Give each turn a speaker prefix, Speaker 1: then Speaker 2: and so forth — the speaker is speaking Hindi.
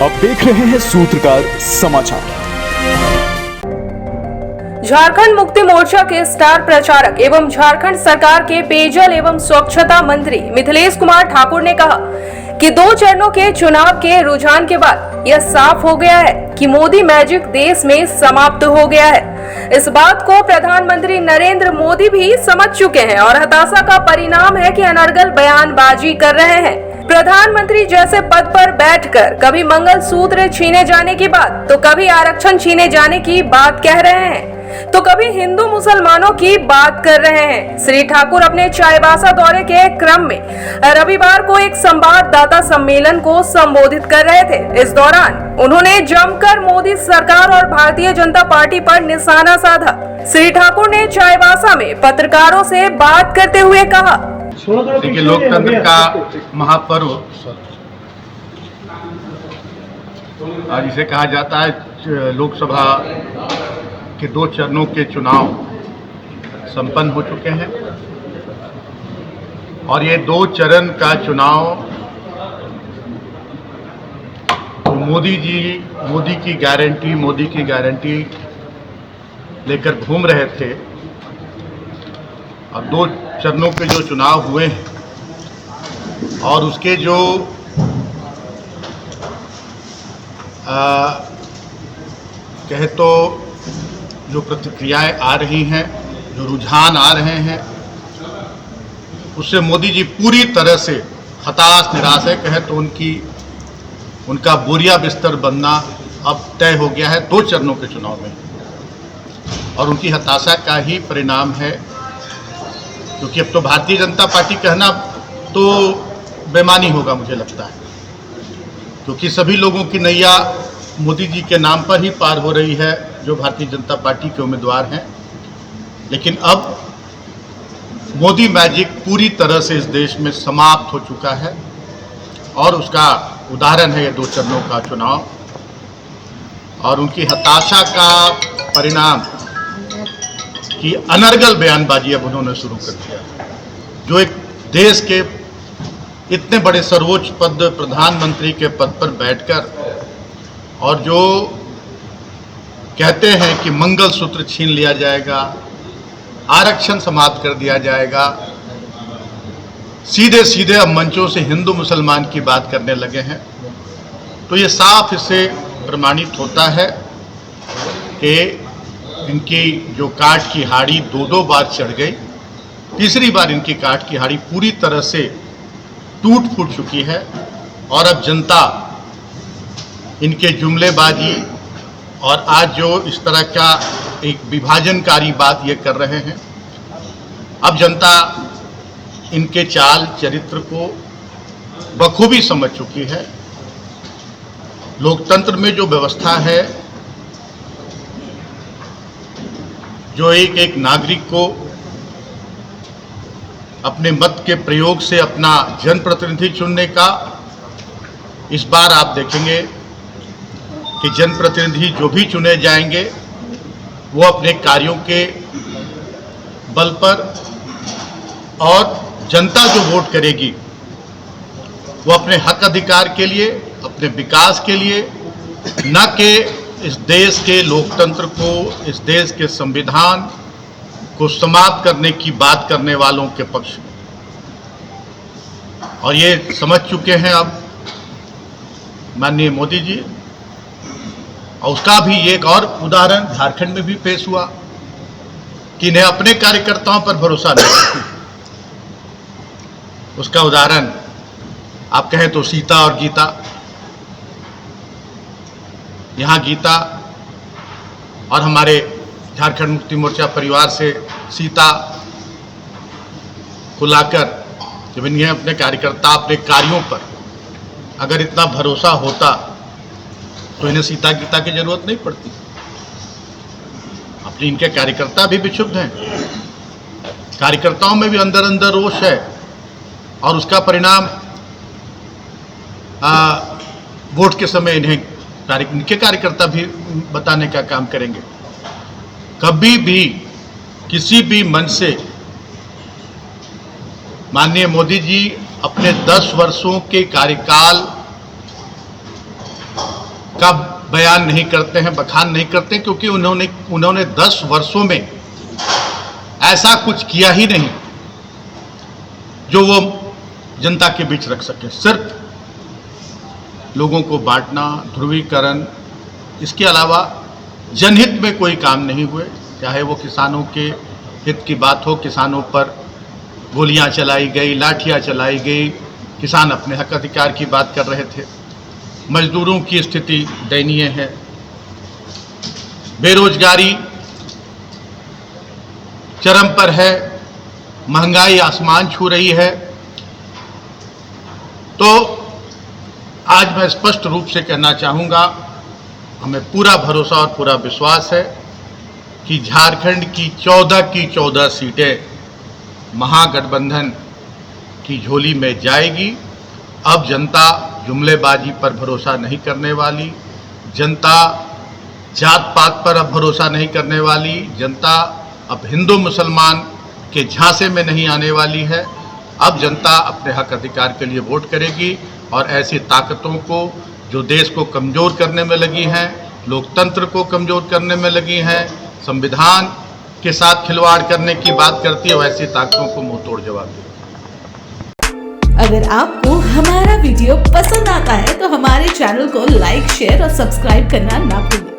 Speaker 1: आप देख रहे हैं सूत्रकार समाचार।
Speaker 2: झारखंड मुक्ति मोर्चा के स्टार प्रचारक एवं झारखंड सरकार के पेयजल एवं स्वच्छता मंत्री मिथिलेश कुमार ठाकुर ने कहा कि 2 चरणों के चुनाव के रुझान के बाद यह साफ हो गया है कि मोदी मैजिक देश में समाप्त हो गया है। इस बात को प्रधानमंत्री नरेंद्र मोदी भी समझ चुके हैं और हताशा का परिणाम है कि अनर्गल बयानबाजी कर रहे हैं। प्रधानमंत्री जैसे पद पर बैठकर कभी मंगल सूत्र छीने जाने की बात तो कभी आरक्षण छीने जाने की बात कह रहे हैं तो कभी हिंदू मुसलमानों की बात कर रहे हैं। श्री ठाकुर अपने चाईबासा दौरे के क्रम में रविवार को एक संवाददाता सम्मेलन को संबोधित कर रहे थे। इस दौरान उन्होंने जमकर मोदी सरकार और भारतीय जनता पार्टी पर निशाना साधा। श्री ठाकुर ने चाईबासा में पत्रकारों से बात करते हुए कहा,
Speaker 3: देखिए, लोकतंत्र का महापर्व आज इसे कहा जाता है। लोकसभा के 2 चरणों के चुनाव संपन्न हो चुके हैं और ये 2 चरण का चुनाव तो मोदी की गारंटी लेकर घूम रहे थे। अब 2 चरणों के जो चुनाव हुए हैं और उसके जो कहे तो जो प्रतिक्रियाएं आ रही हैं, जो रुझान आ रहे हैं, उससे मोदी जी पूरी तरह से हताश निराश है। कहे तो उनका बोरिया बिस्तर बनना अब तय हो गया है 2 चरणों के चुनाव में और उनकी हताशा का ही परिणाम है। क्योंकि अब तो भारतीय जनता पार्टी कहना तो बेमानी होगा, मुझे लगता है, क्योंकि सभी लोगों की नैया मोदी जी के नाम पर ही पार हो रही है जो भारतीय जनता पार्टी के उम्मीदवार हैं। लेकिन अब मोदी मैजिक पूरी तरह से इस देश में समाप्त हो चुका है और उसका उदाहरण है ये 2 चरणों का चुनाव और उनकी हताशा का परिणाम कि अनर्गल बयानबाजी अब उन्होंने शुरू कर दिया। जो एक देश के इतने बड़े सर्वोच्च पद, प्रधानमंत्री के पद पर बैठकर और जो कहते हैं कि मंगल सूत्र छीन लिया जाएगा, आरक्षण समाप्त कर दिया जाएगा, सीधे सीधे अब मंचों से हिंदू मुसलमान की बात करने लगे हैं। तो ये साफ इससे प्रमाणित होता है कि इनकी जो काठ की हाड़ी 2 बार चढ़ गई, तीसरी बार इनकी काठ की हाड़ी पूरी तरह से टूट फूट चुकी है और अब जनता इनके जुमलेबाजी और आज जो इस तरह का एक विभाजनकारी बात ये कर रहे हैं, अब जनता इनके चाल चरित्र को बखूबी समझ चुकी है। लोकतंत्र में जो व्यवस्था है, जो एक नागरिक को अपने मत के प्रयोग से अपना जनप्रतिनिधि चुनने का, इस बार आप देखेंगे कि जनप्रतिनिधि जो भी चुने जाएंगे वो अपने कार्यों के बल पर और जनता जो वोट करेगी वो अपने हक अधिकार के लिए, अपने विकास के लिए, न कि इस देश के लोकतंत्र को, इस देश के संविधान को समाप्त करने की बात करने वालों के पक्ष में। और ये समझ चुके हैं अब माननीय मोदी जी। और उसका भी एक और उदाहरण झारखंड में भी पेश हुआ कि इन्हें अपने कार्यकर्ताओं पर भरोसा नहीं। उसका उदाहरण आप कहें तो सीता और गीता। यहाँ गीता और हमारे झारखंड मुक्ति मोर्चा परिवार से सीता को लाकर जब इन्हें अपने कार्यकर्ता, अपने कार्यों पर अगर इतना भरोसा होता तो इन्हें सीता गीता की जरूरत नहीं पड़ती। अपने इनके कार्यकर्ता भी विक्षुब्ध हैं, कार्यकर्ताओं में भी अंदर अंदर रोष है और उसका परिणाम वोट के समय इनके कार्यकर्ता भी बताने का काम करेंगे। कभी भी किसी भी मंच से माननीय मोदी जी अपने 10 वर्षों के कार्यकाल का बयान नहीं करते हैं, बखान नहीं करते, क्योंकि उन्होंने 10 वर्षों में ऐसा कुछ किया ही नहीं जो वो जनता के बीच रख सके। सिर्फ लोगों को बांटना, ध्रुवीकरण, इसके अलावा जनहित में कोई काम नहीं हुए। चाहे वो किसानों के हित की बात हो, किसानों पर गोलियां चलाई गई, लाठियां चलाई गई, किसान अपने हक अधिकार की बात कर रहे थे। मजदूरों की स्थिति दयनीय है, बेरोजगारी चरम पर है, महंगाई आसमान छू रही है। तो आज मैं स्पष्ट रूप से कहना चाहूँगा, हमें पूरा भरोसा और पूरा विश्वास है कि झारखंड की 14 सीटें महागठबंधन की झोली में जाएगी। अब जनता जुमलेबाजी पर भरोसा नहीं करने वाली, जनता जात पात पर अब भरोसा नहीं करने वाली, जनता अब हिंदू मुसलमान के झांसे में नहीं आने वाली है। अब जनता अपने हक अधिकार के लिए वोट करेगी और ऐसी ताकतों को जो देश को कमज़ोर करने में लगी हैं, लोकतंत्र को कमज़ोर करने में लगी हैं, संविधान के साथ खिलवाड़ करने की बात करती है, वैसी ताकतों को मुंह तोड़ जवाब देगी।
Speaker 4: अगर आपको हमारा वीडियो पसंद आता है तो हमारे चैनल को लाइक, शेयर और सब्सक्राइब करना ना भूलें।